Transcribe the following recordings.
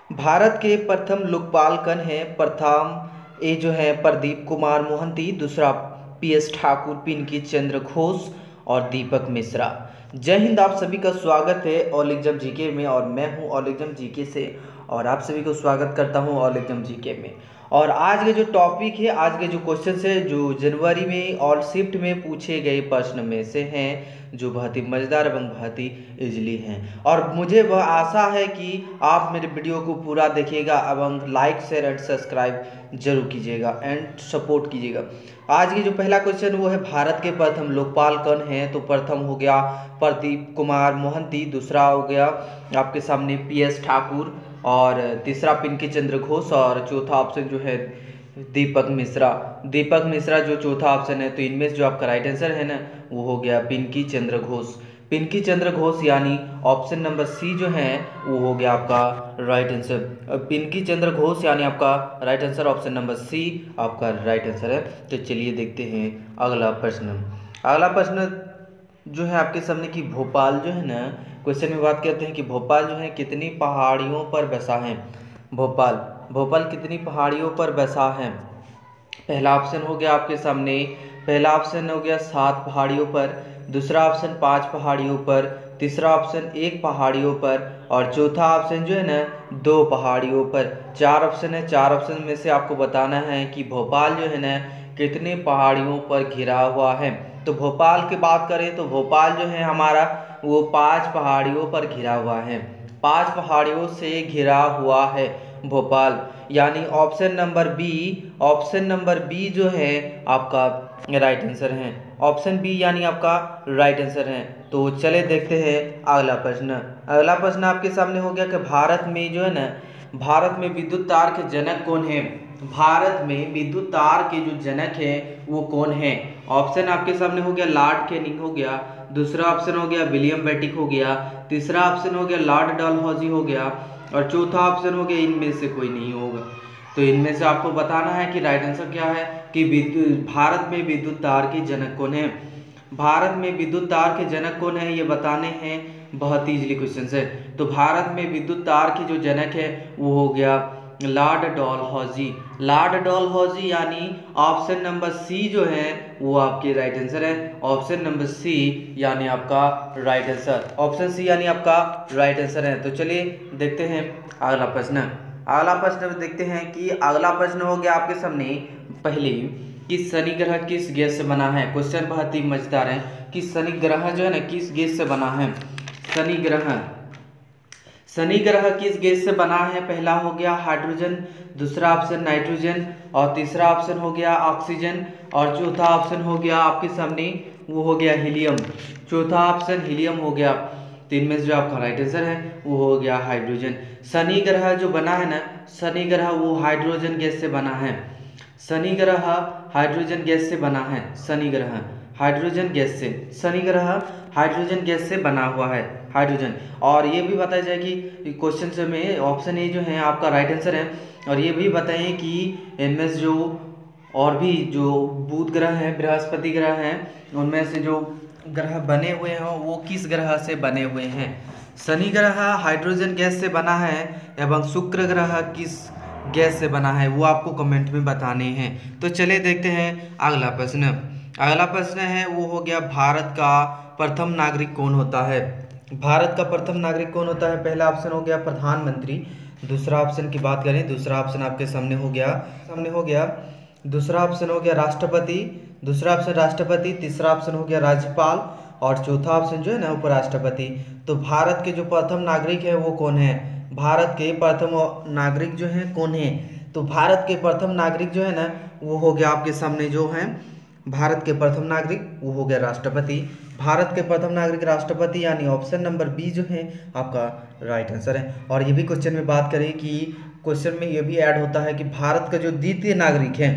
भारत के प्रथम लोकपाल कौन है? प्रथम ये जो है प्रदीप कुमार मोहंती, दूसरा पीएस ठाकुर, पिंकी चंद्र घोष और दीपक मिश्रा। जय हिंद, आप सभी का स्वागत है ऑल एग्जाम जीके में और मैं हूं ऑल एग्जाम जीके से और आप सभी को स्वागत करता हूं ऑल एग्जाम जीके में। और आज के जो टॉपिक है, आज के जो क्वेश्चन है जो जनवरी में ऑल शिफ्ट में पूछे गए प्रश्न में से हैं, जो बहुत ही मज़ेदार एवं बहुत ही इजली हैं। और मुझे वह आशा है कि आप मेरे वीडियो को पूरा देखिएगा एवं लाइक शेयर एंड सब्सक्राइब जरूर कीजिएगा एंड सपोर्ट कीजिएगा। आज की जो पहला क्वेश्चन वो है, भारत के प्रथम लोकपाल कौन है? तो प्रथम हो गया प्रदीप कुमार मोहंती, दूसरा हो गया आपके सामने पीएस ठाकुर और तीसरा पिंकी चंद्र घोष और चौथा ऑप्शन जो है दीपक मिश्रा। दीपक मिश्रा जो चौथा ऑप्शन है, तो इनमें जो आपका राइट आंसर है ना वो हो गया पिंकी चंद्र घोष। पिंकी चंद्र घोष यानी ऑप्शन नंबर सी जो है वो हो गया आपका राइट आंसर। पिंकी चंद्र घोष यानी आपका right answer option number C आपका राइट आंसर है। तो चलिए देखते हैं अगला प्रश्न। अगला प्रश्न जो है आपके सामने कि भोपाल जो है ना, क्वेश्चन में बात करते हैं कि भोपाल जो है कितनी पहाड़ियों पर बसा है? भोपाल भोपाल कितनी पहाड़ियों पर बसा है? पहला ऑप्शन हो गया आपके सामने, पहला ऑप्शन हो गया 7 पहाड़ियों पर, दूसरा ऑप्शन 5 पहाड़ियों पर, तीसरा ऑप्शन 1 पहाड़ियों पर और चौथा ऑप्शन जो है ना 2 पहाड़ियों पर। 4 ऑप्शन है, 4 ऑप्शन में से आपको बताना है कि भोपाल जो है ना कितने पहाड़ियों पर घिरा हुआ है। तो भोपाल की बात करें तो भोपाल जो है हमारा वो 5 पहाड़ियों पर घिरा हुआ है, 5 पहाड़ियों से घिरा हुआ है भोपाल। यानी option number B, option number B जो है आपका राइट आंसर है। ऑप्शन बी यानी आपका राइट आंसर है। तो चले देखते हैं अगला प्रश्न। अगला प्रश्न आपके सामने हो गया कि भारत में जो है ना, भारत में विद्युत तार के जनक कौन है? भारत में विद्युत तार के जो जनक है वो कौन है? ऑप्शन आपके सामने हो गया लॉर्ड कैनिंग हो गया, दूसरा ऑप्शन हो गया विलियम बेटिक हो गया, तीसरा ऑप्शन हो गया लॉर्ड डलहौजी हो गया और चौथा ऑप्शन हो गया इनमें से कोई नहीं होगा। तो इनमें से आपको बताना है कि राइट आंसर क्या है कि भारत में विद्युत तार के जनक कौन है। भारत में विद्युत तार के जनक कौन है ये बताने हैं, बहुत ही इजली क्वेश्चन है। तो भारत में विद्युत तार के जो जनक है वो हो गया लॉर्ड डलहौजी। लॉर्ड डलहौजी यानी ऑप्शन नंबर सी जो है वो आपके राइट आंसर है। ऑप्शन नंबर सी यानी आपका राइट आंसर, ऑप्शन सी यानी आपका राइट आंसर है। तो चलिए देखते हैं अगला प्रश्न। अगला प्रश्न देखते हैं कि अगला प्रश्न हो गया आपके सामने पहले कि शनि ग्रह किस गैस से बना है? क्वेश्चन बहुत ही मजेदार है कि शनि ग्रह जो है ना किस गैस से बना है? शनि ग्रह, शनि ग्रह किस गैस से बना है? पहला हो गया हाइड्रोजन, दूसरा ऑप्शन नाइट्रोजन और तीसरा ऑप्शन हो गया ऑक्सीजन और चौथा ऑप्शन हो गया आपके सामने वो हो गया हीलियम। चौथा ऑप्शन हीलियम हो गया। तो इनमें से जो आपका राइट आंसर है वो हो गया हाइड्रोजन। शनि ग्रह जो बना है ना, शनि ग्रह वो हाइड्रोजन गैस से बना है। शनि ग्रह हाइड्रोजन गैस से बना है। शनि ग्रह हाइड्रोजन गैस से, शनि ग्रह हाइड्रोजन गैस से बना हुआ है, हाइड्रोजन। और ये भी बताया जाए कि क्वेश्चन से में ऑप्शन ए जो है आपका राइट आंसर है। और ये भी बताएं कि इनमें से जो और भी जो बुध ग्रह है, बृहस्पति ग्रह है, उनमें से जो ग्रह बने हुए हैं वो किस ग्रह से बने हुए हैं? शनि ग्रह हाइड्रोजन गैस से बना है एवं शुक्र ग्रह किस गैस से बना है वो आपको कमेंट में बताने हैं। तो चलिए देखते हैं अगला प्रश्न। अगला प्रश्न है वो हो गया भारत का प्रथम नागरिक कौन होता है? भारत का प्रथम नागरिक कौन होता है? पहला ऑप्शन हो गया प्रधानमंत्री, दूसरा ऑप्शन की बात करें, दूसरा ऑप्शन आपके सामने हो गया दूसरा ऑप्शन हो गया राष्ट्रपति, दूसरा ऑप्शन राष्ट्रपति, तीसरा ऑप्शन हो गया राज्यपाल और चौथा ऑप्शन जो है ना उपराष्ट्रपति। तो भारत के जो प्रथम नागरिक है वो कौन है? भारत के प्रथम नागरिक जो है कौन है? तो भारत के प्रथम नागरिक जो है ना वो हो गया आपके सामने जो है भारत के प्रथम नागरिक वो हो गया राष्ट्रपति। भारत के प्रथम नागरिक राष्ट्रपति यानी ऑप्शन नंबर बी जो है आपका राइट आंसर है। और ये भी क्वेश्चन में बात करें कि क्वेश्चन में ये भी ऐड होता है कि भारत का जो द्वितीय नागरिक है,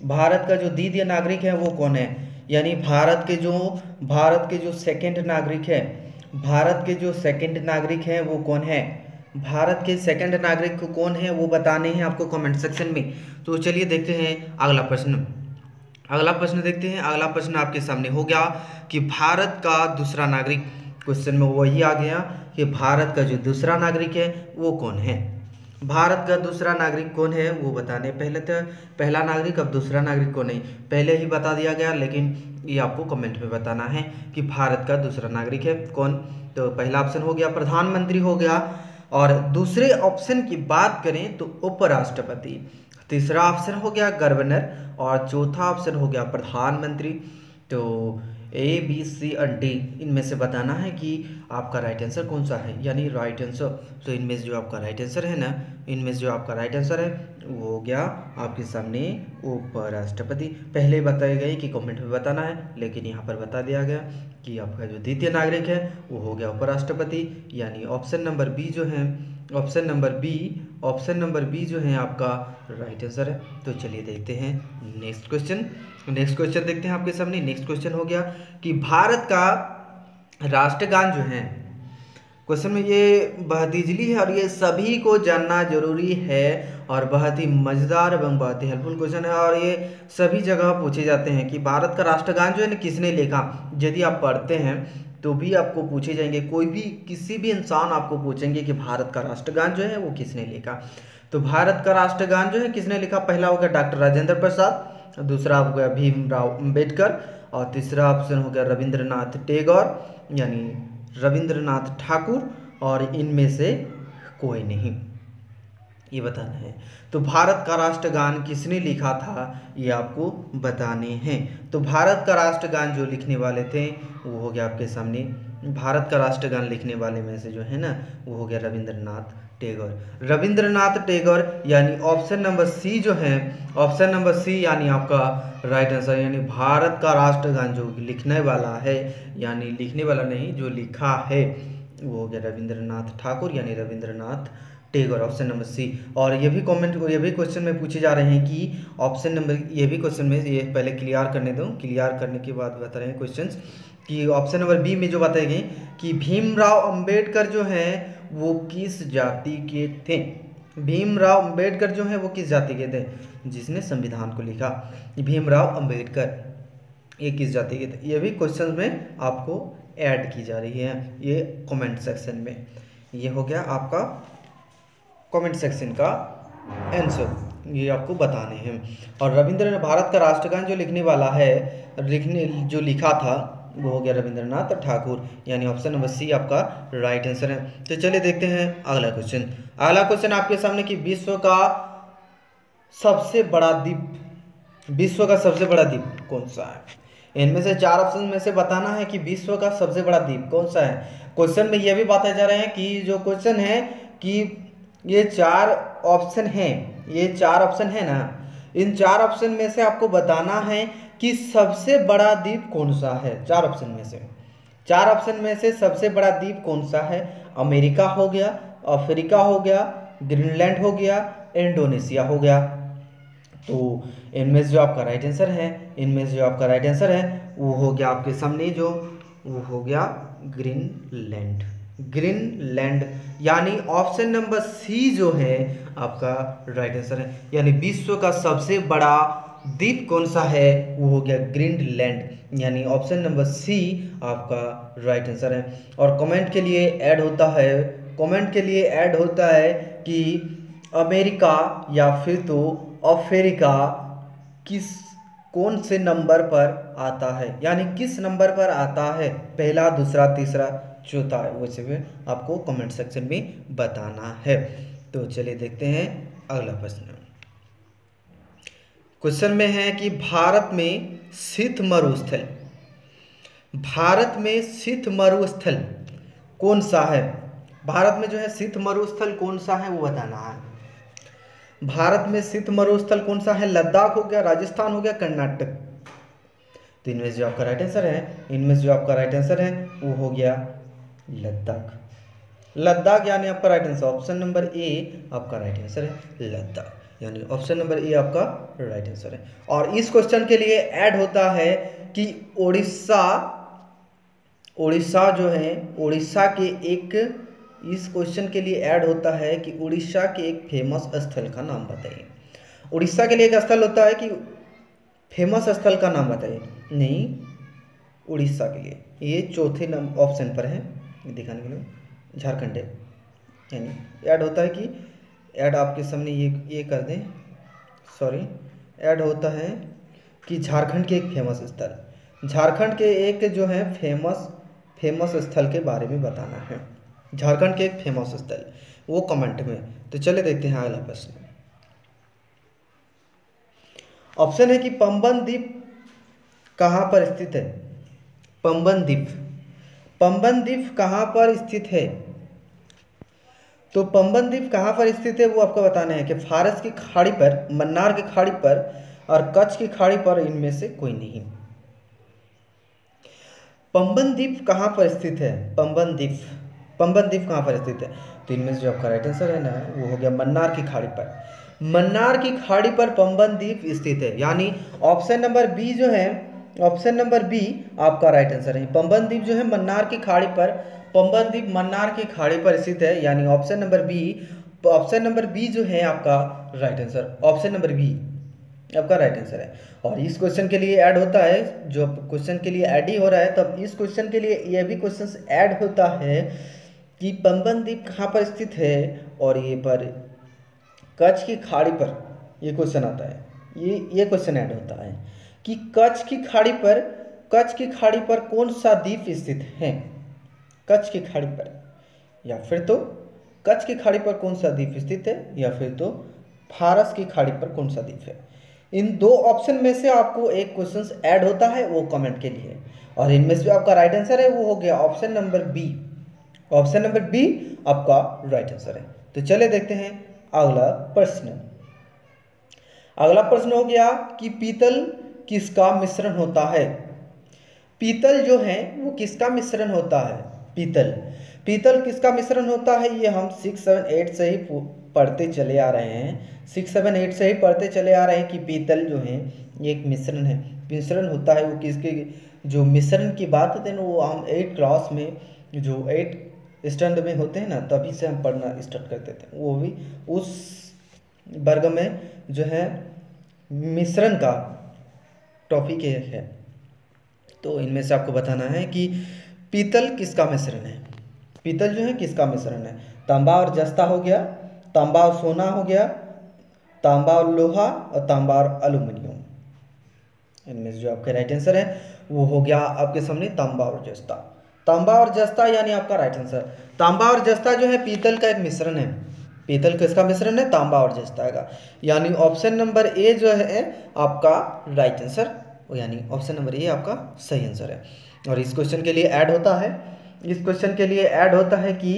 भारत का जो द्वितीय नागरिक है वो कौन है? यानी भारत के जो सेकंड नागरिक है, भारत के जो सेकंड नागरिक है वो कौन है? भारत के सेकंड नागरिक कौन है वो बताने हैं आपको कमेंट सेक्शन में। तो चलिए देखते हैं अगला प्रश्न। अगला प्रश्न देखते हैं। अगला प्रश्न आपके सामने हो गया कि भारत का दूसरा नागरिक, क्वेश्चन में वही आ गया कि भारत का जो दूसरा नागरिक है वो कौन है? भारत का दूसरा नागरिक कौन है वो बताने, पहले तो पहला नागरिक, अब दूसरा नागरिक कौन है पहले ही बता दिया गया, लेकिन ये आपको कमेंट में बताना है कि भारत का दूसरा नागरिक है कौन। तो पहला ऑप्शन हो गया प्रधानमंत्री हो गया, और दूसरे ऑप्शन की बात करें तो उपराष्ट्रपति, तीसरा ऑप्शन हो गया गवर्नर, और चौथा ऑप्शन हो गया प्रधानमंत्री। तो ए बी सी और डी इनमें से बताना है कि आपका राइट आंसर कौन सा है, यानी राइट आंसर। तो इनमें से जो आपका राइट आंसर है ना, इनमें से जो आपका राइट आंसर है वो हो गया आपके सामने उपराष्ट्रपति। पहले बताए गए कि कमेंट में बताना है, लेकिन यहाँ पर बता दिया गया कि आपका जो द्वितीय नागरिक है वो हो गया उपराष्ट्रपति, यानी ऑप्शन नंबर बी जो है, ऑप्शन नंबर बी जो है आपका राइट आंसर है। तो चलिए देखते हैं नेक्स्ट क्वेश्चन। नेक्स्ट क्वेश्चन देखते हैं आपके सामने। नेक्स्ट क्वेश्चन हो गया कि भारत का राष्ट्रगान जो है, क्वेश्चन में ये बहुत इजली है और ये सभी को जानना जरूरी है, और बहुत ही मज़ेदार एवं बहुत ही हेल्पफुल क्वेश्चन है, और ये सभी जगह पूछे जाते हैं कि भारत का राष्ट्रगान जो है ना किसने लिखा। यदि आप पढ़ते हैं तो भी आपको पूछे जाएंगे, कोई भी किसी भी इंसान आपको पूछेंगे कि भारत का राष्ट्रगान जो है वो किसने लिखा। तो भारत का राष्ट्रगान जो है किसने लिखा, पहला हो गया डॉक्टर राजेंद्र प्रसाद, दूसरा हो गया भीमराव अंबेडकर, और तीसरा ऑप्शन हो गया रविंद्रनाथ टैगोर यानी रविंद्रनाथ ठाकुर, और इनमें से कोई नहीं, ये बताना है। तो भारत का राष्ट्रगान किसने लिखा था ये आपको बताने हैं। तो भारत का राष्ट्रगान जो लिखने वाले थे वो हो गया आपके सामने, भारत का राष्ट्रगान लिखने वाले में से जो है ना वो हो गया रविंद्रनाथ टैगोर। रविंद्रनाथ टैगोर यानी ऑप्शन नंबर सी जो है, ऑप्शन नंबर सी यानी आपका राइट आंसर, यानी भारत का राष्ट्रगान जो लिखने वाला है, यानी लिखने वाला नहीं जो लिखा है वो हो गया रविंद्रनाथ ठाकुर यानी Rabindranath Tagore, option number C. और ये भी कमेंट, ये भी क्वेश्चन में पूछे जा रहे हैं कि ऑप्शन नंबर, ये भी क्वेश्चन में ये पहले क्लियर करने दो, क्लियर करने के बाद बता रहे हैं क्वेश्चंस कि ऑप्शन नंबर बी में जो बताए गए कि भीमराव अंबेडकर जो हैं वो किस जाति के थे। भीमराव अंबेडकर जो है वो किस जाति के थे, जिसने संविधान को लिखा, भीमराव अंबेडकर ये किस जाति के थे। ये भी क्वेश्चन में आपको ऐड की जा रही है ये कमेंट सेक्शन में। ये हो गया आपका कमेंट सेक्शन का आंसर, ये आपको बताने हैं। और रविंद्रनाथ, भारत का राष्ट्रगान जो लिखने वाला है, जो लिखा था वो हो गया रविंद्रनाथ ठाकुर, यानी ऑप्शन नंबर सी आपका राइट आंसर है। तो चलिए देखते हैं अगला क्वेश्चन। अगला क्वेश्चन आपके सामने कि विश्व का सबसे बड़ा द्वीप, विश्व का सबसे बड़ा द्वीप कौन सा है। इनमें से चार ऑप्शन में से बताना है कि विश्व का सबसे बड़ा द्वीप कौन सा है। क्वेश्चन में यह भी बताया जा रहे हैं कि जो क्वेश्चन है कि ये चार ऑप्शन हैं, ये चार ऑप्शन है ना, इन चार ऑप्शन में से आपको बताना है कि सबसे बड़ा द्वीप कौन सा है। चार ऑप्शन में से, चार ऑप्शन में से सबसे बड़ा द्वीप कौन सा है। अमेरिका हो गया, अफ्रीका हो गया, ग्रीनलैंड हो गया, इंडोनेशिया हो गया। तो इनमें से जो आपका राइट आंसर है, इनमें से जो आपका राइट आंसर है वो हो गया आपके सामने जो वो हो गया ग्रीनलैंड, ग्रीनलैंड यानी ऑप्शन नंबर सी जो है आपका राइट आंसर है। यानी विश्व का सबसे बड़ा द्वीप कौन सा है वो हो गया ग्रीनलैंड, यानी ऑप्शन नंबर सी आपका राइट आंसर है। और कमेंट के लिए ऐड होता है, कमेंट के लिए ऐड होता है कि अमेरिका या फिर तो अफ्रीका किस कौन से नंबर पर आता है, यानी किस नंबर पर आता है, पहला, दूसरा, तीसरा, चौथा, वैसे में आपको कमेंट सेक्शन में बताना है। तो चलिए देखते हैं अगला प्रश्न। क्वेश्चन में है कि भारत में स्थित मरुस्थल, भारत में स्थित मरुस्थल कौन सा है। भारत में जो है स्थित मरुस्थल कौन सा है वो बताना है। भारत में स्थित मरुस्थल कौन सा है, लद्दाख हो गया, राजस्थान हो गया, कर्नाटक। तो इनमें जो आपका राइट आंसर है, इनमें जो आपका राइट आंसर है वो हो गया लद्दाख, लद्दाख यानी आपका right answer, option number A आपका राइट आंसर है लद्दाख, यानी ऑप्शन नंबर ए आपका राइट आंसर है। और इस क्वेश्चन के लिए ऐड होता है कि उड़ीसा, उड़ीसा जो है, उड़ीसा के एक, इस क्वेश्चन के लिए ऐड होता है कि उड़ीसा के एक फेमस स्थल का नाम बताइए। उड़ीसा के लिए एक स्थल होता है कि फेमस स्थल का नाम बताइए, नहीं उड़ीसा के लिए, ये चौथे नंबर ऑप्शन पर है दिखाने के लिए झारखंड है, यानी ऐड होता है कि ऐड आपके सामने ये कर दें, सॉरी, ऐड होता है कि झारखंड के एक फेमस स्थल, झारखंड के एक जो है फेमस स्थल के बारे में बताना है, झारखंड के एक फेमस स्थल, वो कमेंट में। तो चले देखते हैं अगला प्रश्न। ऑप्शन है कि पंबन द्वीप कहाँ पर स्थित है? पंबन द्वीप कहाँ पर स्थित है? तो पंबन द्वीप कहाँ पर स्थित है वो आपको बताना है कि फारस की खाड़ी पर, मन्नार की खाड़ी पर और कच्छ की खाड़ी पर, इनमें से कोई नहीं। पंबन द्वीप कहाँ पर स्थित है? पंबन द्वीप कहाँ पर स्थित है? तो इनमें से जो आपका राइट आंसर है ना वो हो गया मन्नार की खाड़ी पर। मन्नार की खाड़ी पर पंबन द्वीप स्थित है, यानी ऑप्शन नंबर बी जो है, ऑप्शन नंबर बी आपका राइट आंसर है। पंबन द्वीप जो है मन्नार की खाड़ी पर, पंबन द्वीप मन्नार की खाड़ी पर स्थित है, यानी ऑप्शन नंबर बी जो है आपका right answer, option number B आपका राइट आंसर है। और इस क्वेश्चन के लिए ऐड होता है, जो क्वेश्चन के लिए ऐड ही हो रहा है, तब इस क्वेश्चन के लिए यह भी क्वेश्चन ऐड होता है कि पंबन द्वीप कहाँ पर स्थित है, और ये पर कच्छ की खाड़ी पर ये क्वेश्चन आता है, ये क्वेश्चन ऐड होता है कि कच्छ की खाड़ी पर कौन सा द्वीप स्थित है? कच्छ की खाड़ी पर, या फिर तो कच्छ की खाड़ी पर कौन सा द्वीप स्थित है, या फिर तो फारस की खाड़ी पर कौन सा द्वीप है। इन दो ऑप्शन में से आपको एक क्वेश्चन ऐड होता है, वो कमेंट के लिए, और इनमें से जो आपका राइट आंसर है वो हो गया option number B. Option number B आपका राइट आंसर है। तो चले देखते हैं अगला प्रश्न। अगला प्रश्न हो गया कि पीतल किसका मिश्रण होता है? पीतल जो है वो किसका मिश्रण होता है? पीतल किसका मिश्रण होता है? ये हम 6, 7, 8 से ही पढ़ते चले आ रहे हैं, 6, 7, 8 से ही पढ़ते चले आ रहे हैं कि पीतल जो है ये एक मिश्रण है, मिश्रण होता है। वो किसके, जो मिश्रण की बात होती है ना, वो हम 8 क्लास में, जो 8 स्टैंडर्ड में होते हैं ना, तभी से हम पढ़ना स्टार्ट करते थे, वो भी उस वर्ग में जो है मिश्रण का टॉपिक है। तो इनमें से आपको बताना है कि पीतल किसका मिश्रण है। पीतल जो है किसका मिश्रण है? तांबा और जस्ता हो गया, तांबा और सोना हो गया, तांबा और लोहा, और तांबा और एल्यूमिनियम। इनमें से जो आपका राइट आंसर है वो हो गया आपके सामने तांबा और जस्ता। तांबा और जस्ता यानी आपका राइट आंसर। तांबा और जस्ता जो है पीतल का एक मिश्रण है। पीतल किसका मिश्रण है? तांबा और जस्ता का, यानी ऑप्शन नंबर ए जो है आपका राइट आंसर, यानी ऑप्शन नंबर ए आपका सही आंसर है। और इस क्वेश्चन के लिए ऐड होता है, इस क्वेश्चन के लिए ऐड होता है कि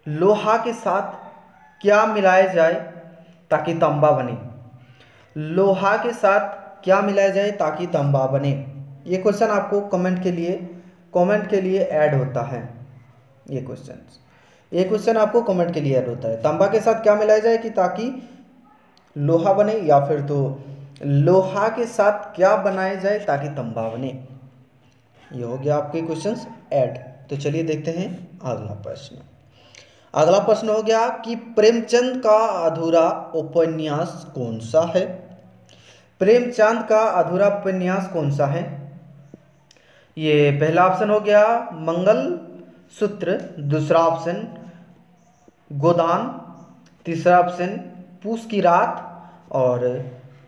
लोहा के साथ क्या मिलाया जाए ताकि तांबा बने? लोहा के साथ क्या मिलाया जाए ताकि तांबा बने? ये क्वेश्चन आपको कमेंट के लिए ऐड होता है। ये क्वेश्चन आपको कमेंट के लिए ऐड होता है। तांबा के साथ क्या मिलाया जाए कि ताकि लोहा बने, या फिर तो लोहा के साथ क्या बनाया जाए ताकि तांबा बने। ये हो गया आपके क्वेश्चंस ऐड। तो चलिए देखते हैं अगला प्रश्न। अगला प्रश्न हो गया कि प्रेमचंद का अधूरा उपन्यास कौन सा है? प्रेमचंद का अधूरा उपन्यास कौन सा है? ये पहला ऑप्शन हो गया मंगल सूत्र, दूसरा ऑप्शन गोदान, तीसरा ऑप्शन पूस की रात, और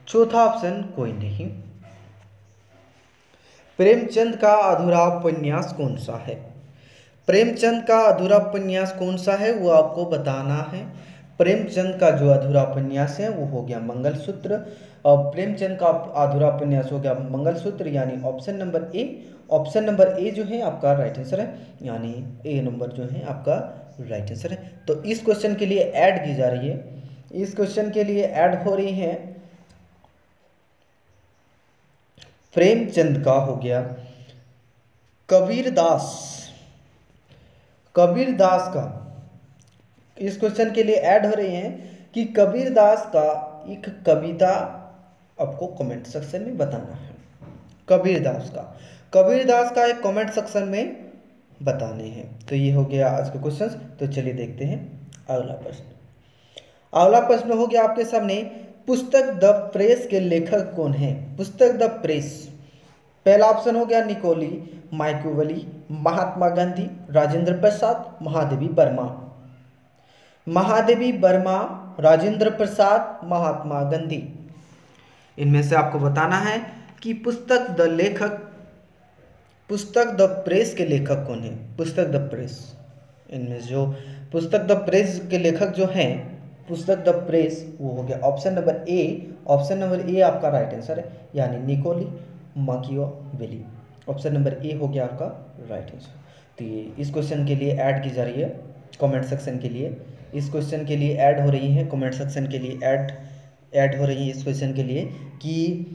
चौथा ऑप्शन कोई नहीं। प्रेमचंद का अधूरा उपन्यास कौन सा है? प्रेमचंद का अधूरा उपन्यास कौन सा है वो आपको बताना है। प्रेमचंद का जो अधूरा उपन्यास है वो हो गया मंगलसूत्र, और प्रेमचंद का अधूरा उपन्यास हो गया मंगलसूत्र, यानी option number A. Option number A जो है आपका राइट आंसर है, यानी ए नंबर जो है आपका राइट आंसर है। तो इस क्वेश्चन के लिए ऐड की जा रही है, इस क्वेश्चन के लिए ऐड हो रही है प्रेमचंद का हो गया कबीरदास का। इस क्वेश्चन के लिए ऐड हो रही है कि कबीरदास का एक कविता आपको कमेंट सेक्शन में बताना है। कबीरदास का एक कमेंट सेक्शन में बताने हैं। तो ये हो गया आज का क्वेश्चन। तो चलिए देखते हैं अगला प्रश्न। अगला प्रश्न हो गया आपके सामने, पुस्तक द प्रेस के लेखक कौन है? पुस्तक द प्रेस, पहला ऑप्शन हो गया निकोली, माइकेवेली, महात्मा गांधी, राजेंद्र प्रसाद, महादेवी वर्मा। महादेवी वर्मा, राजेंद्र प्रसाद, महात्मा गांधी। इनमें से आपको बताना है कि पुस्तक द प्रेस के लेखक कौन है। पुस्तक द प्रेस, इनमें जो पुस्तक द प्रेस के लेखक जो हैं, पुस्तक द प्रेस, वो हो गया option number A. Option number A आपका राइट आंसर है, यानी निकोली माकियावेली। ऑप्शन नंबर ए हो गया आपका राइट आंसर। तो ये इस क्वेश्चन के लिए ऐड की जा रही है कमेंट सेक्शन के लिए, इस क्वेश्चन के लिए ऐड हो रही है कमेंट सेक्शन के लिए, ऐड हो रही है इस क्वेश्चन के लिए कि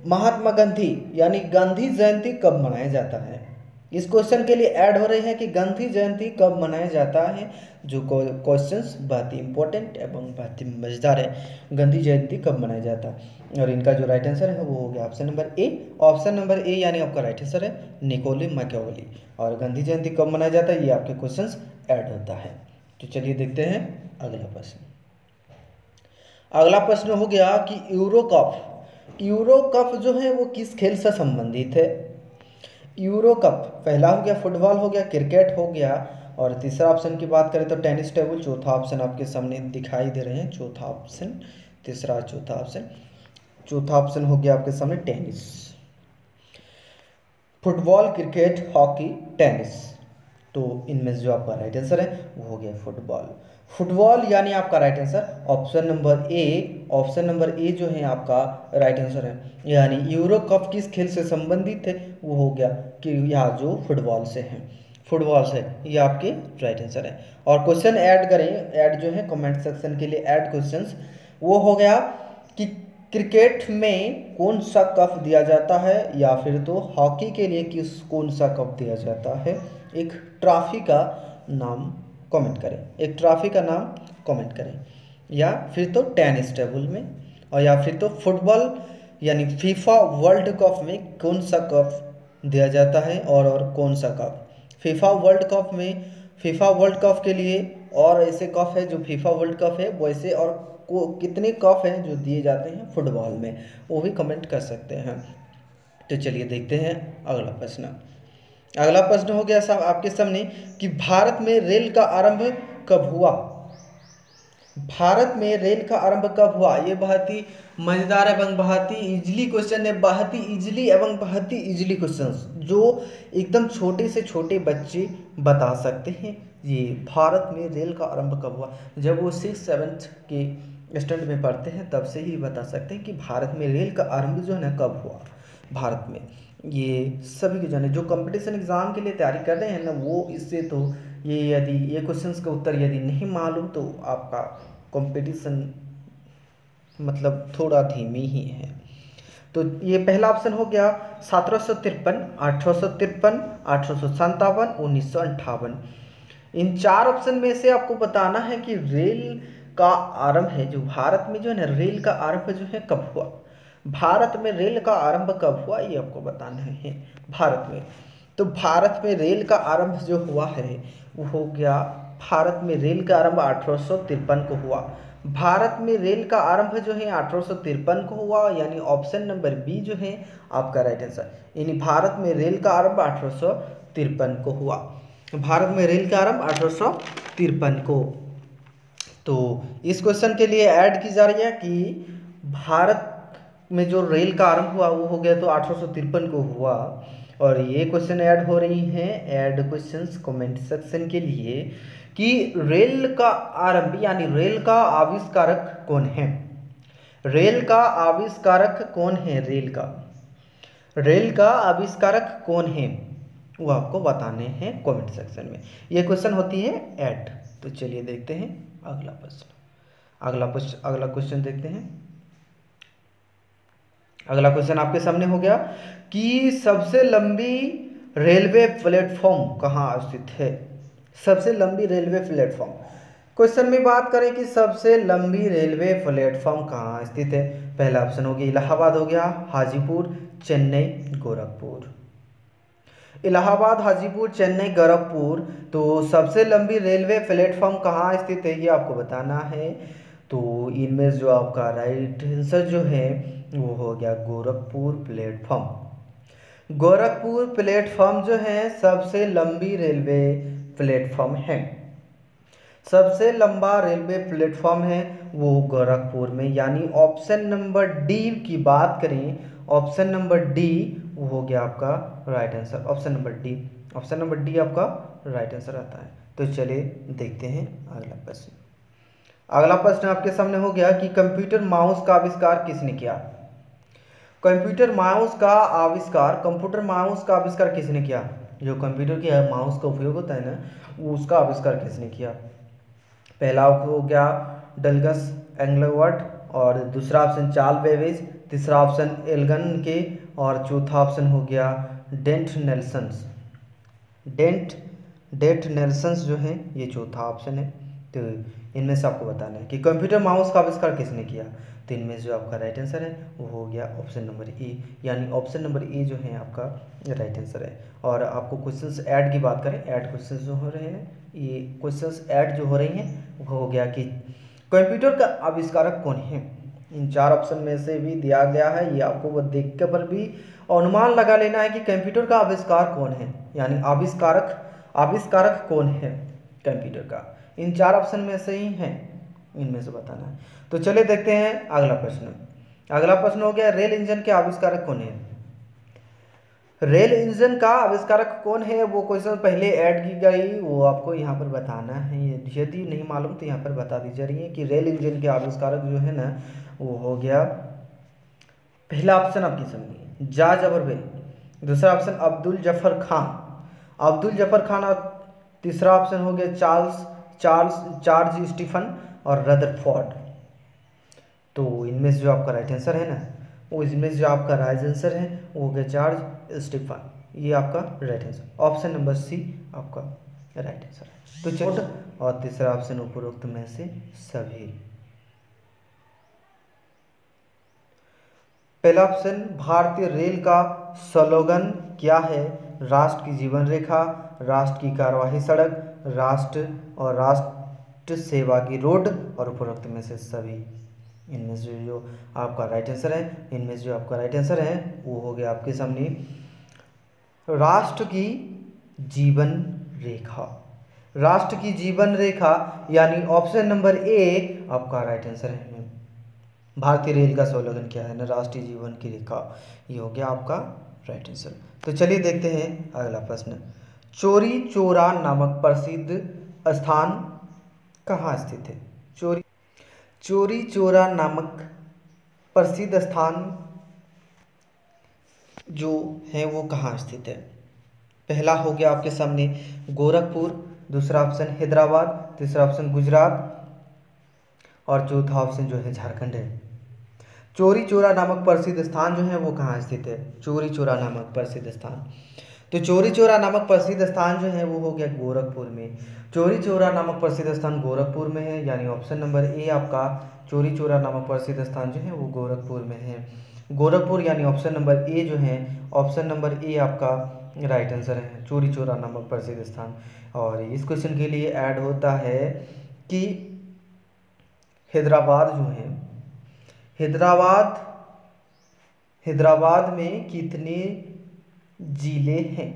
महात्मा गांधी यानी गांधी जयंती कब मनाया जाता है। इस क्वेश्चन के लिए ऐड हो रही है कि गांधी जयंती कब मनाया जाता है। जो क्वेश्चंस बहुत ही इंपॉर्टेंट एवं बहुत ही मजेदार है। गांधी जयंती कब मनाया जाता है, और इनका जो राइट आंसर है वो हो गया option number A. Option number A यानी आपका राइट आंसर है निकोली मैकियावेली। और गांधी जयंती कब मनाया जाता है, ये आपके क्वेश्चंस ऐड होता है। तो चलिए देखते हैं अगला प्रश्न। अगला प्रश्न हो गया कि यूरो कप जो है वो किस खेल से संबंधित है। यूरो कप, पहला हो गया फुटबॉल, हो गया क्रिकेट, हो गया, और तीसरा ऑप्शन की बात करें तो टेनिस टेबल। चौथा ऑप्शन आपके सामने दिखाई दे रहे हैं, चौथा ऑप्शन, तीसरा चौथा ऑप्शन, चौथा ऑप्शन हो गया आपके सामने tennis. Football, cricket, hockey, tennis. तो इनमें से जो आपका राइट आंसर है वो हो गया फुटबॉल यानी आपका right answer option number A. Option number A जो है आपका राइट आंसर है, यानी यूरो कप किस खेल से संबंधित है, वो हो गया कि यहाँ जो फुटबॉल से है, फुटबॉल से, ये आपके राइट आंसर है। और क्वेश्चन ऐड करें, ऐड जो है कमेंट सेक्शन के लिए ऐड क्वेश्चंस, वो हो गया कि क्रिकेट में कौन सा कप दिया जाता है, या फिर तो हॉकी के लिए कौन सा कप दिया जाता है। एक ट्रॉफी का नाम कमेंट करें, एक ट्रॉफी का नाम कमेंट करें, या फिर तो टेनिस टेबल में, और या फिर तो फुटबॉल यानी फीफा वर्ल्ड कप में कौन सा कप दिया जाता है, और कौन सा कप। फीफा वर्ल्ड कप में, फीफा वर्ल्ड कप के लिए और ऐसे कप है जो फीफा वर्ल्ड कप है वैसे, और कितने कप हैं जो दिए जाते हैं फुटबॉल में, वो भी कमेंट कर सकते हैं। तो चलिए देखते हैं अगला प्रश्न। अगला प्रश्न हो गया साहब आपके सामने कि भारत में रेल का आरंभ कब हुआ। भारत में रेल का आरंभ कब हुआ। ये बहुत ही मजेदार एवं बहुत ही इजीली क्वेश्चन है, बहुत ही इजीली एवं बहुत ही इजीली क्वेश्चंस जो एकदम छोटे से छोटे बच्चे बता सकते हैं। ये भारत में रेल का आरंभ कब हुआ, जब वो 6th-7th के स्टैंडर्ड में पढ़ते हैं तब से ही बता सकते हैं कि भारत में रेल का आरंभ जो है ना कब हुआ भारत में। ये सभी के जाने जो कंपटीशन एग्जाम के लिए तैयारी कर रहे हैं ना, वो इससे तो ये क्वेश्चंस का उत्तर यदि नहीं मालूम तो आपका कंपटीशन मतलब थोड़ा धीमी ही है। तो ये पहला ऑप्शन हो गया 1753, 1853, 1857, 1958। इन चार ऑप्शन में से आपको बताना है कि रेल का आरंभ है जो भारत में जो है ना, रेल का आरंभ जो है कब हुआ। भारत में रेल का आरंभ कब हुआ ये आपको बताना है भारत में। तो भारत में रेल का आरंभ जो हुआ है वो हो गया, भारत में रेल का आरंभ 1853 को हुआ। भारत में रेल का आरंभ जो है 1853 को हुआ, यानी ऑप्शन नंबर बी जो है आपका राइट आंसर, यानी भारत में रेल का आरंभ 1853 को हुआ। भारत में रेल का आरंभ 1853 को। तो इस क्वेश्चन के लिए ऐड की जा रही है कि भारत में जो रेल का आरंभ हुआ वो हो गया तो 1853 को हुआ। और ये क्वेश्चन ऐड हो रही हैं, ऐड क्वेश्चंस कमेंट सेक्शन के लिए कि रेल का आरंभ यानी रेल का आविष्कारक कौन है। रेल का आविष्कारक कौन है, रेल का आविष्कारक कौन है वो आपको बताने हैं कमेंट सेक्शन में। ये क्वेश्चन होती है ऐड। तो चलिए देखते हैं अगला प्रश्न। अगला क्वेश्चन देखते हैं। अगला क्वेश्चन आपके सामने हो गया कि सबसे लंबी रेलवे प्लेटफॉर्म कहाँ स्थित है। सबसे लंबी रेलवे प्लेटफॉर्म, क्वेश्चन में बात करें कि सबसे लंबी रेलवे प्लेटफॉर्म कहाँ स्थित है। पहला ऑप्शन हो गया इलाहाबाद, हो गया हाजीपुर, चेन्नई, गोरखपुर। इलाहाबाद, हाजीपुर, चेन्नई, गोरखपुर। तो सबसे लंबी रेलवे प्लेटफॉर्म कहाँ स्थित है ये आपको बताना है। तो इनमें जो आपका राइट आंसर जो है वो हो गया गोरखपुर प्लेटफॉर्म। गोरखपुर प्लेटफॉर्म जो है सबसे लंबी रेलवे प्लेटफॉर्म है। सबसे लंबा रेलवे प्लेटफॉर्म है वो गोरखपुर में, यानी ऑप्शन नंबर डी की बात करें, ऑप्शन नंबर डी वो हो गया आपका right answer. Option number D, option number D आपका राइट आंसर आता है। तो चलिए देखते हैं अगला प्रश्न। अगला प्रश्न आपके सामने हो गया कि कंप्यूटर माउस का आविष्कार किसने किया। कंप्यूटर माउस का आविष्कार किसने किया। जो कंप्यूटर के माउस का उपयोग होता है ना, वो उसका आविष्कार किसने किया। पहला हो गया डलगस एंगलवर्ट, और दूसरा ऑप्शन चार्ल्स बेबेज, तीसरा ऑप्शन एल्गन के, और चौथा ऑप्शन हो गया डेंट नेल्सन्स जो है ये चौथा ऑप्शन है। तो इनमें से आपको बताना है कि कंप्यूटर माउस का आविष्कार किसने किया। तो इनमें जो आपका राइट आंसर है वो हो गया ऑप्शन नंबर ए, यानी ऑप्शन नंबर ए जो है आपका राइट आंसर है। और आपको क्वेश्चंस ऐड की बात करें, ऐड क्वेश्चंस जो हो रहे हैं, ये क्वेश्चंस ऐड जो हो रही हैं वो हो गया कि कंप्यूटर का आविष्कारक कौन है। इन चार ऑप्शन में से भी दिया गया है, ये आपको वो देख के पर भी अनुमान लगा लेना है कि कंप्यूटर का आविष्कार कौन है, यानी आविष्कारक कौन है कंप्यूटर का। इन चार ऑप्शन में से ही है, इनमें से बताना है। तो चलिए देखते हैं अगला प्रश्न। अगला प्रश्न हो गया रेल इंजन के आविष्कारक कौन है। रेल इंजन का आविष्कारक कौन है वो क्वेश्चन पहले ऐड की गई, वो आपको यहाँ पर बताना है। यदि नहीं मालूम तो यहाँ पर बता दी जा रही है कि रेल इंजन के आविष्कारक जो है ना वो हो गया, पहला ऑप्शन आपके सामने जॉर्ज ऑरवेल, दूसरा ऑप्शन अब्दुल जफर खान, और तीसरा ऑप्शन हो गया चार्ल्स स्टीफन और रदरफोर्ड। तो इनमें से जो आपका राइट आंसर है ना, वो इसमें से जो आपका राइट आंसर है वो हो गया चार्ल्स स्टीफन, ये आपका right answer. Option number C आपका राइट आंसर है। तो चलिए, और तीसरा ऑप्शन उपरोक्त में से सभी। पहला ऑप्शन भारतीय रेल का स्लोगन क्या है। राष्ट्र की जीवन रेखा, राष्ट्र की कार्यवाही सड़क, राष्ट्र सेवा की रोड, और उपरोक्त में से सभी। इनमें से जो आपका राइट आंसर है वो हो गया आपके सामने राष्ट्र की जीवन रेखा, यानी ऑप्शन नंबर ए आपका राइट आंसर है। भारतीय रेल का स्लोगन क्या है ना, राष्ट्रीय जीवन की रेखा, ये हो गया आपका राइट आंसर। तो चलिए देखते हैं अगला प्रश्न। चौरी चौरा नामक प्रसिद्ध स्थान कहाँ स्थित है। चौरी चौरा नामक प्रसिद्ध स्थान जो है वो कहाँ स्थित है। पहला हो गया आपके सामने गोरखपुर, दूसरा ऑप्शन हैदराबाद, तीसरा ऑप्शन गुजरात, और चौथा ऑप्शन जो है झारखंड है। चौरी चौरा नामक प्रसिद्ध स्थान जो है वो कहाँ स्थित है। चौरी चौरा नामक प्रसिद्ध स्थान, तो चौरी चौरा नामक प्रसिद्ध स्थान जो है वो हो गया गोरखपुर में। चौरी चौरा नामक प्रसिद्ध स्थान गोरखपुर में है, यानी ऑप्शन नंबर ए आपका चौरी चौरा नामक प्रसिद्ध स्थान जो है वो गोरखपुर में है। गोरखपुर यानी ऑप्शन नंबर ए जो है, ऑप्शन नंबर ए आपका राइट आंसर है, चौरी चौरा नामक प्रसिद्ध स्थान। और इस क्वेश्चन के लिए ऐड होता है कि हैदराबाद जो है, हैदराबाद में कितने जिले हैं।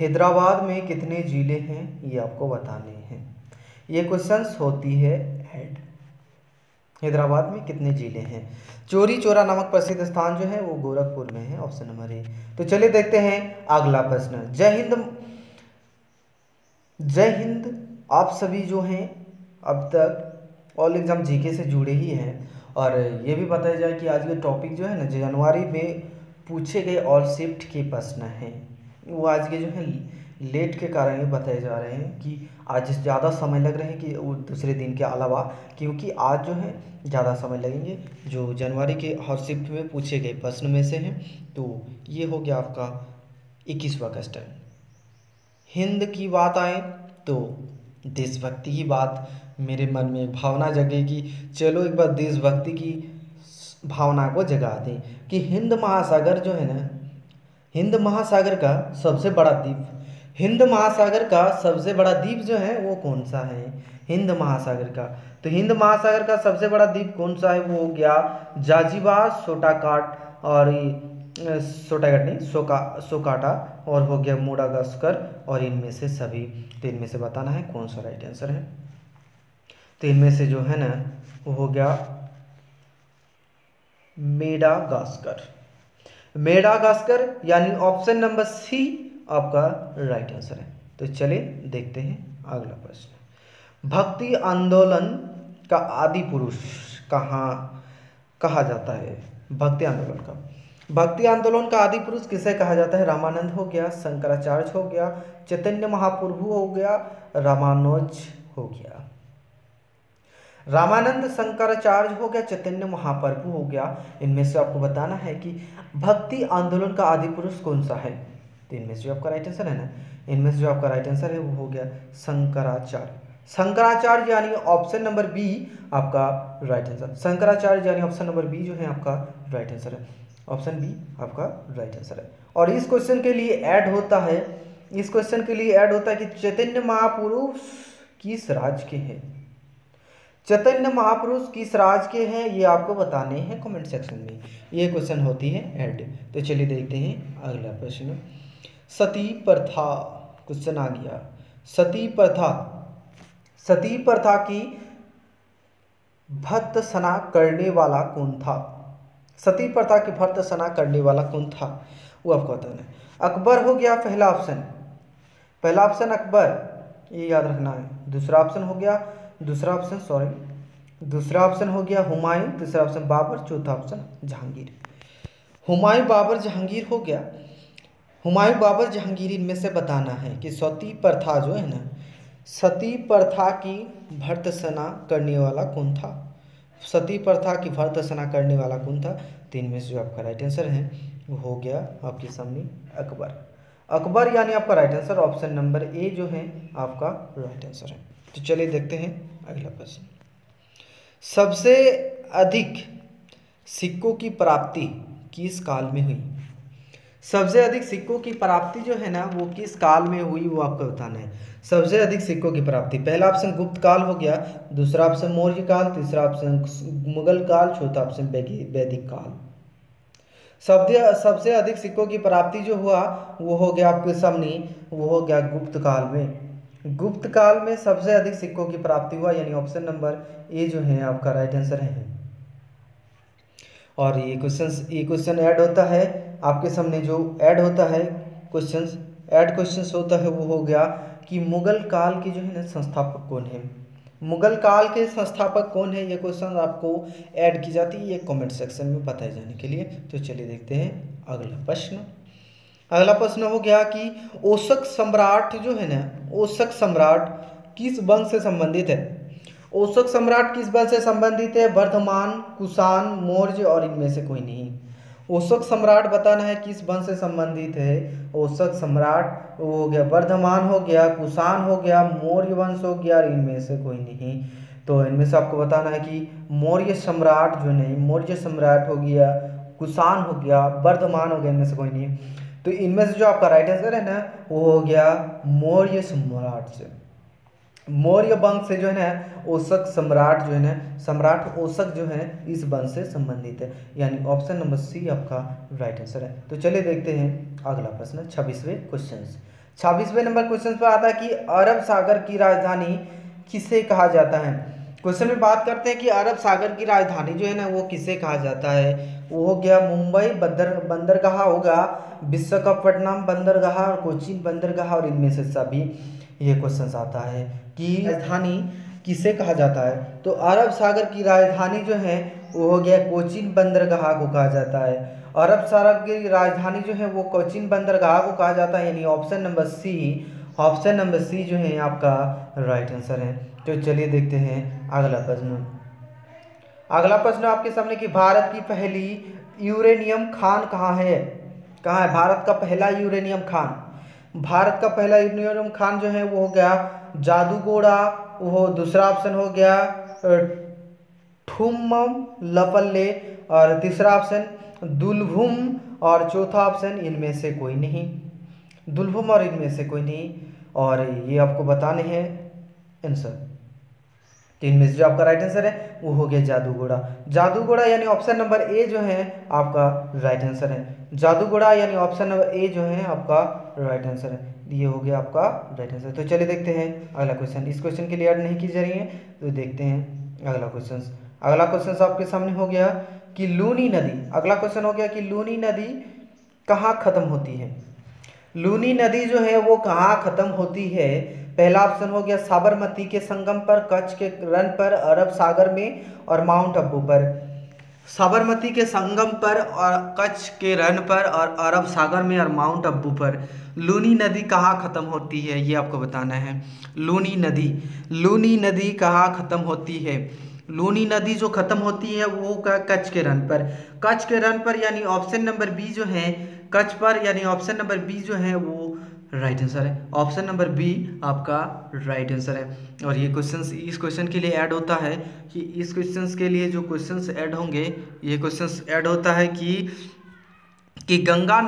हैदराबाद में कितने जिले हैं ये आपको बताने हैं। ये क्वेश्चंस होती है ऐड, हैदराबाद में कितने जिले हैं। चौरी चौरा नामक प्रसिद्ध स्थान जो है वो गोरखपुर में है, ऑप्शन नंबर ए। तो चलिए देखते हैं अगला प्रश्न। जय हिंद आप सभी जो हैं अब तक ऑल एग्जाम जीके से जुड़े ही हैं, और ये भी बताया जाए कि आज के टॉपिक जो है ना जनवरी में पूछे गए ऑल शिफ्ट के प्रश्न हैं, वो आज के जो है लेट के कारण ये बताए जा रहे हैं कि आज ज़्यादा समय लग रहे हैं कि वो दूसरे दिन के अलावा, क्योंकि आज जो है ज़्यादा समय लगेंगे जो जनवरी के हर शिफ्ट में पूछे गए प्रश्न में से हैं। तो ये हो गया आपका 21वां क्वेश्चन। हिंद की बात आए तो देशभक्ति की बात मेरे मन में भावना जगेगी। चलो एक बार देशभक्ति की भावना को जगा दें कि हिंद महासागर जो है ना, हिंद महासागर का सबसे बड़ा द्वीप जो है वो कौन सा है। हिंद महासागर का, तो हिंद महासागर का सबसे बड़ा द्वीप कौन सा है वो हो गया जांजिबार, सोटाकाट और सोटागट नहीं, सोकाटा और हो गया मोडागास्कर और इनमें से सभी। तो इनमें से बताना है कौन सा राइट आंसर है। तो इनमें से जो है ना वो हो गया मेडागास्कर। मेडागास्कर यानी ऑप्शन नंबर सी आपका राइट आंसर है। तो चलिए देखते हैं अगला प्रश्न। भक्ति आंदोलन का आदि पुरुष कहाँ कहा जाता है? भक्ति आंदोलन का आदि पुरुष किसे कहा जाता है? रामानंद हो गया, शंकराचार्य हो गया, चैतन्य महाप्रभु हो गया, रामानुज हो गया। रामानंद, शंकराचार्य हो गया, चैतन्य महाप्रभु हो गया। इनमें से आपको बताना है कि भक्ति आंदोलन का आदि पुरुष कौन सा है। तो इनमें से जो आपका राइट आंसर है ना, इनमें से जो आपका राइट आंसर है वो हो गया शंकराचार्य। शंकराचार्य यानी ऑप्शन नंबर बी आपका राइट आंसर। शंकराचार्य यानी ऑप्शन नंबर बी जो है आपका राइट आंसर है। ऑप्शन बी आपका राइट आंसर है। और इस क्वेश्चन के लिए ऐड होता है, इस क्वेश्चन के लिए ऐड होता है कि चैतन्य महापुरुष किस राज्य के हैं? चैतन्य महापुरुष किस राज्य के हैं ये आपको बताने हैं कमेंट सेक्शन में। ये क्वेश्चन होती है ऐड। तो चलिए देखते हैं अगला प्रश्न। सती प्रथा क्वेश्चन आ गया। सती प्रथा की भर्त्सना करने वाला कौन था? सती प्रथा की भर्त्सना करने वाला कौन था वो आपको बताना है। अकबर हो गया पहला ऑप्शन अकबर, ये याद रखना है। दूसरा ऑप्शन हो गया हुमायूं, तीसरा ऑप्शन बाबर, चौथा ऑप्शन जहांगीर। हुमायूं, बाबर, जहांगीर हो गया। हुमायूं, बाबर, जहांगीर इनमें से बताना है कि सती प्रथा जो है ना, सती प्रथा की भर्त्सना करने वाला कौन था? सती प्रथा की भर्त्सना करने वाला कौन था? तो इनमें से जो आपका राइट आंसर है वो हो गया आपके सामने अकबर यानी आपका right answer option number A जो है आपका राइट आंसर है। तो चलिए देखते हैं अगला प्रश्न। सबसे अधिक सिक्कों की प्राप्ति किस काल में हुई? सबसे अधिक सिक्कों की प्राप्ति जो है ना वो किस काल में हुई वो आपको बताना है। सबसे अधिक सिक्कों की प्राप्ति, पहला ऑप्शन गुप्त काल हो गया, दूसरा ऑप्शन मौर्य काल, तीसरा ऑप्शन मुगल काल, चौथा ऑप्शन वैदिक काल। सबसे अधिक सिक्कों की प्राप्ति जो हुआ वो हो गया आपके सामने, वो हो गया गुप्त काल में। गुप्त काल में सबसे अधिक सिक्कों की प्राप्ति हुआ यानी ऑप्शन नंबर ए जो है आपका राइट आंसर है। और ये क्वेश्चन ऐड होता है आपके सामने, जो ऐड होता है क्वेश्चंस होता है वो हो गया कि मुगल काल के जो है ना संस्थापक कौन है? मुगल काल के संस्थापक कौन है, ये क्वेश्चन आपको ऐड की जाती है ये कमेंट सेक्शन में बताए जाने के लिए। तो चलिए देखते हैं अगला प्रश्न हो गया कि ओशक सम्राट जो है ना, ओशक सम्राट किस वंश से संबंधित है? ओशक सम्राट किस वंश से संबंधित है? वर्धमान, कुषाण, मौर्य और इनमें से कोई नहीं। ओशक सम्राट बताना है किस वंश से संबंधित है। ओशक सम्राट वो हो गया वर्धमान हो गया, कुषाण हो गया, मौर्य वंश हो गया और इनमें से कोई नहीं। तो इनमें से आपको बताना है कि मौर्य सम्राट जो नहीं, मौर्य सम्राट हो गया, कुषाण हो गया, वर्धमान हो गया, इनमें से कोई नहीं। तो इनमें से जो आपका राइट आंसर है ना वो हो गया मौर्य सम्राट से। मौर्य वंश से जो है ना ओशक सम्राट जो है ना, सम्राट ओशक जो है इस वंश से संबंधित है यानी ऑप्शन नंबर सी आपका राइट आंसर है। तो चलिए देखते हैं अगला प्रश्न 26वें नंबर क्वेश्चन पर आता है कि अरब सागर की राजधानी किसे कहा जाता है। क्वेश्चन में बात करते हैं कि अरब सागर की राजधानी जो है ना वो किसे कहा जाता है। वो हो गया मुंबई बंदरगाह होगा, विशाखापट्टनम बंदरगाह और कोचीन बंदरगाह और इनमें से सभी ये क्वेश्चन आता है कि राजधानी किसे कहा जाता है। तो अरब सागर की राजधानी जो है वो हो गया कोचीन बंदरगाह को कहा जाता है। अरब सागर की राजधानी जो है वो कोचीन बंदरगाह को कहा जाता है यानी ऑप्शन नंबर सी जो है आपका राइट आंसर है। तो चलिए देखते हैं अगला प्रश्न आपके सामने कि भारत की पहली यूरेनियम खान कहाँ है? भारत का पहला यूरेनियम खान जो है वो हो गया जादूगोड़ा, वो दूसरा ऑप्शन हो गया ठुम्मम लपल्ले और तीसरा ऑप्शन दुलभुम और चौथा ऑप्शन इनमें से कोई नहीं। और ये आपको बताने हैं आंसर। तो इनमें से जो आपका राइट आंसर है वो हो गया जादूगोड़ा। जादूगोड़ा यानी ऑप्शन नंबर ए जो है आपका राइट आंसर है। जादूगोड़ा यानी ऑप्शन नंबर ए जो है आपका राइट आंसर है। ये हो गया आपका राइट आंसर। तो चलिए देखते हैं अगला क्वेश्चन। इस क्वेश्चन के लिए ऐड नहीं की जा रही है, तो देखते हैं अगला क्वेश्चन। अगला क्वेश्चन आपके सामने हो गया कि लूनी नदी, अगला क्वेश्चन हो गया कि लूनी नदी कहाँ खत्म होती है। लूनी नदी जो है वो कहाँ खत्म होती है। पहला ऑप्शन हो गया साबरमती के संगम पर, कच्छ के रन पर, अरब सागर में और माउंट अबू पर। साबरमती के संगम पर और कच्छ के रन पर और अरब सागर में और माउंट अबू पर लूनी नदी कहाँ खत्म होती है, ये आपको बताना है। लूनी नदी कहाँ खत्म होती है। लूनी नदी जो खत्म होती है वो कच्छ के रन पर। कच्छ के रन पर यानी ऑप्शन नंबर बी जो है, कच्छ पर यानी ऑप्शन नंबर बी जो है वो राइट आंसर है। ऑप्शन नंबर बी आपका राइट आंसर है। और ये क्वेश्चंस इस क्वेश्चन के लिए ऐड होता है कि इस क्वेश्चंस के लिए जो क्वेश्चंस ऐड होंगे, ये क्वेश्चंस ऐड होता है कि गंगा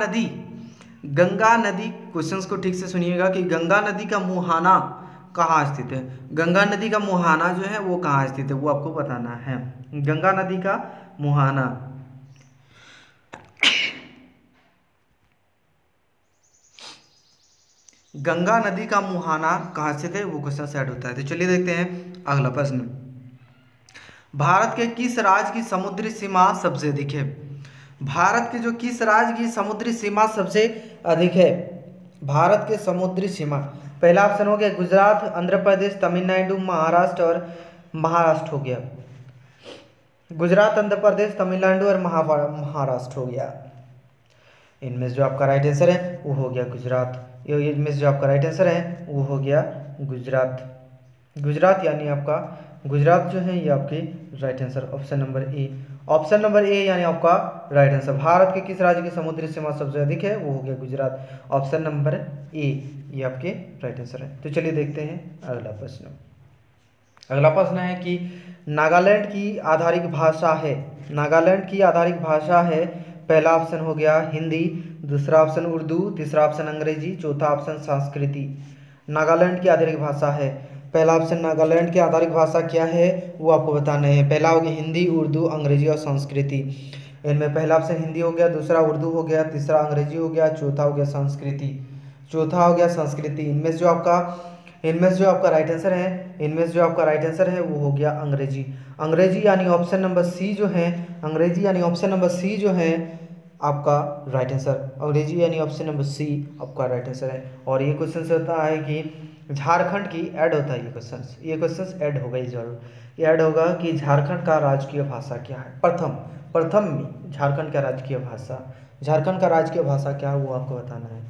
नदी क्वेश्चंस को ठीक से सुनिएगा कि गंगा नदी का मुहाना कहाँ स्थित है। गंगा नदी का मुहाना जो है वो कहाँ स्थित है वो आपको बताना है। गंगा नदी का मुहाना, गंगा नदी का मुहाना कहाँ स्थित है वो क्वेश्चन ऐड होता है। तो चलिए देखते हैं अगला प्रश्न। भारत के किस राज्य की समुद्री सीमा सबसे अधिक है। भारत के जो किस राज्य की समुद्री सीमा सबसे अधिक है। भारत के समुद्री सीमा, पहला ऑप्शन हो गया गुजरात, आंध्र प्रदेश, तमिलनाडु, महाराष्ट्र और महाराष्ट्र हो गया। गुजरात, आंध्र प्रदेश, तमिलनाडु और महाराष्ट्र हो गया। इनमें जो आपका राइट आंसर है वो हो गया गुजरात। इनमें जो आपका राइट आंसर है वो हो गया गुजरात यानी आपका गुजरात जो है ये आपकी right answer option number A. Option number A यानी आपका राइट आंसर। भारत के किस राज्य की समुद्री सीमा सबसे अधिक है वो हो गया गुजरात। ऑप्शन नंबर ए ये आपके राइट आंसर है। तो चलिए देखते हैं अगला प्रश्न। अगला प्रश्न है कि नागालैंड की आधारिक भाषा है। नागालैंड की आधारिक भाषा है। पहला ऑप्शन हो गया हिंदी, दूसरा ऑप्शन उर्दू, तीसरा ऑप्शन अंग्रेजी, चौथा ऑप्शन संस्कृति। नागालैंड की आधारिक भाषा है। पहला ऑप्शन नागालैंड की आधारिक भाषा क्या है वो आपको बताना है। पहला हो गया हिंदी, उर्दू, अंग्रेजी और संस्कृति। इनमें पहला ऑप्शन हिंदी हो गया, दूसरा उर्दू हो गया, तीसरा अंग्रेजी हो गया, चौथा हो गया संस्कृति। इनमें से जो आपका राइट आंसर है, इनमें से जो आपका राइट आंसर है वो हो गया अंग्रेजी। अंग्रेजी यानी ऑप्शन नंबर सी जो है, अंग्रेजी यानी ऑप्शन नंबर सी जो है आपका राइट आंसर। अंग्रेजी यानी ऑप्शन नंबर सी आपका राइट आंसर है। और ये क्वेश्चन से होता है कि झारखंड की ऐड होता है। ये क्वेश्चन ऐड होगा, ये जरूर ये ऐड होगा कि झारखंड का राजकीय भाषा क्या है। प्रथम में झारखंड का राजकीय भाषा क्या है वो आपको बताना है।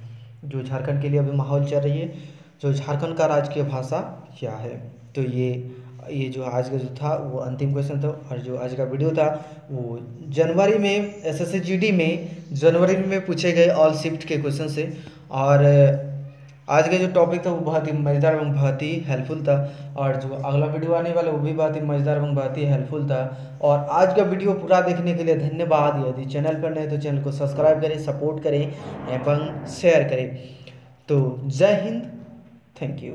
जो झारखंड के लिए अभी माहौल चल रही है, जो झारखंड का राजकीय भाषा क्या है। तो ये जो आज का जो था वो अंतिम क्वेश्चन था। और जो आज का वीडियो था वो जनवरी में SSC GD में जनवरी में पूछे गए ऑल शिफ्ट के क्वेश्चन से। और आज का जो टॉपिक था वो बहुत ही मज़ेदार एवं बहुत ही हेल्पफुल था। और जो अगला वीडियो आने वाला वो भी बहुत ही मज़ेदार एवं बहुत ही हेल्पफुल था। और आज का वीडियो पूरा देखने के लिए धन्यवाद। यदि चैनल पर नए तो चैनल को सब्सक्राइब करें, सपोर्ट करें एवं शेयर करें। तो जय हिंद, थैंक यू।